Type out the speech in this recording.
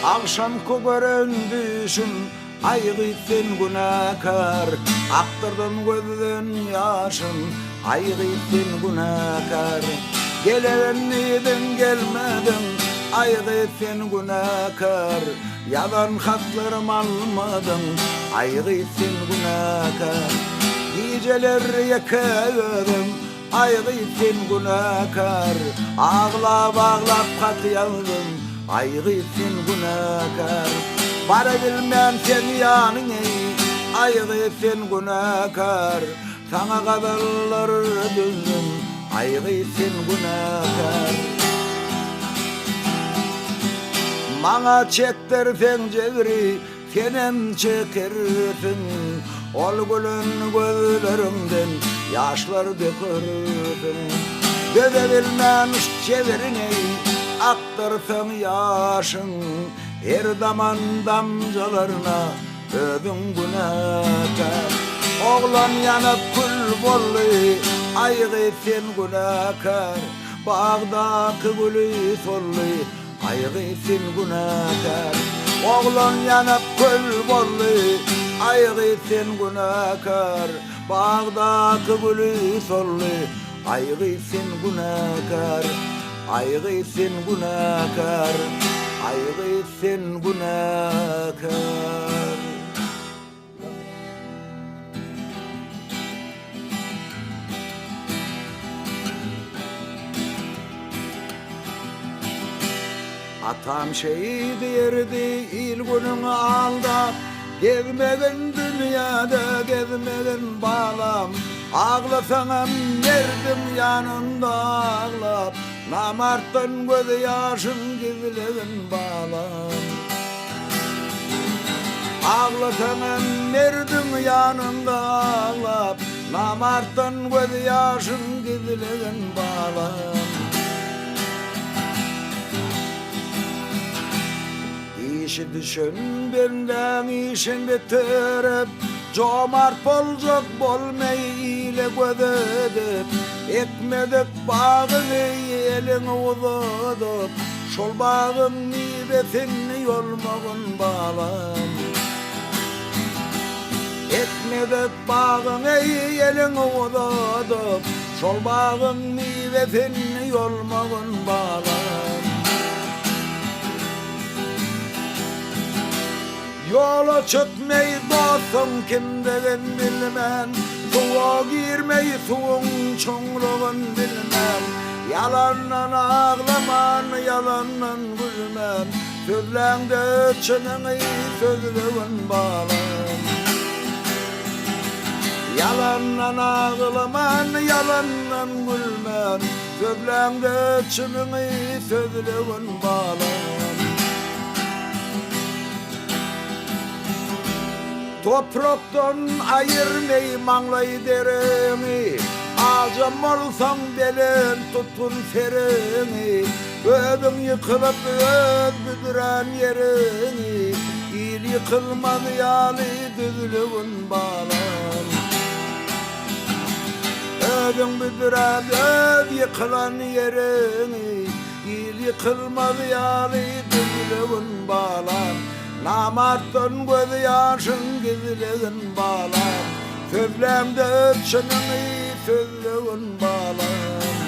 Akşamkı gören düşüm aygıtsen günahkar. Aktırdım gözden yaşım aygıtsen günahkar. Gelevenliydin gelmedin aygıtsen günahkar. Yalan haklarım almadın aygıtsen günahkar. Geceler yakadım aygıtsen günahkar. Ağlap ağlap katıyaldım aygıtsen günahkar. Bara bilmem sen yanın aygıtsen günahkar. Sana kadarlar düzdüm aygıtsen günahkar. Bana çektirsen cevri senem çekersin. Ol gülün gözlerimden yaşlar dökersin. Gözebilmemiş çevirini aktırsan yaşın. Her zaman damcalarına ödün günahkar. Oğlan yanıp kül bollu aygıtsen günahkar. Bağdaki gülü sollu aygıtsen günahkar. Oğlan yanıp kül bollu aygıtsen günahkar. Bağdaki gülü sollu aygıtsen günahkar. Aygıtsen günahkar. Aygıtsen günahkar. Atam şehit yerdi il günün alda. Gezmegin dünyada gezmegin bağlam. Ağlasanam verdim yanında ağlap. Namarttan göz yaşın gizlegin bağlam. Ağlasanam verdim yanında ağlap. Namarttan göz yaşın gizlegin bağlam. İşi düşün benden işin bitirip. Cömert bolacak bolmayı ile gödedip. Ekmedik bağını elin uzadıp. Şol bağın meyvesini yolmağın bağlam. Ekmedik bağını elin uzadıp. Şol bağın meyvesini yolmağın bağlam. Yola çıkmayı dostum kimdegen bilmem. Suğa girmeyi suğun çoğluğun bilmem. Yalandan ağlaman yalandan gülmem. Sözlende çınını sözlüğün bağlam. Yalandan ağlaman yalandan gülmem. Sözlende çınını sözlüğün bağlam. Topraktan ayırmayı manlay derimi. Ağacım olsam belen tutun serimi. Ödüm yıkılıp öd büdüren yerini. İl yıkılmadı yâli düzlüğün bağlam. Ödüm büdüren öd yıkılan yerini. İl yıkılmadı yâli düzlüğün bağlam. Namarttan göz yaşın gizlegin bağlam. Sözlemde öpşünün sözlüğün bağlam.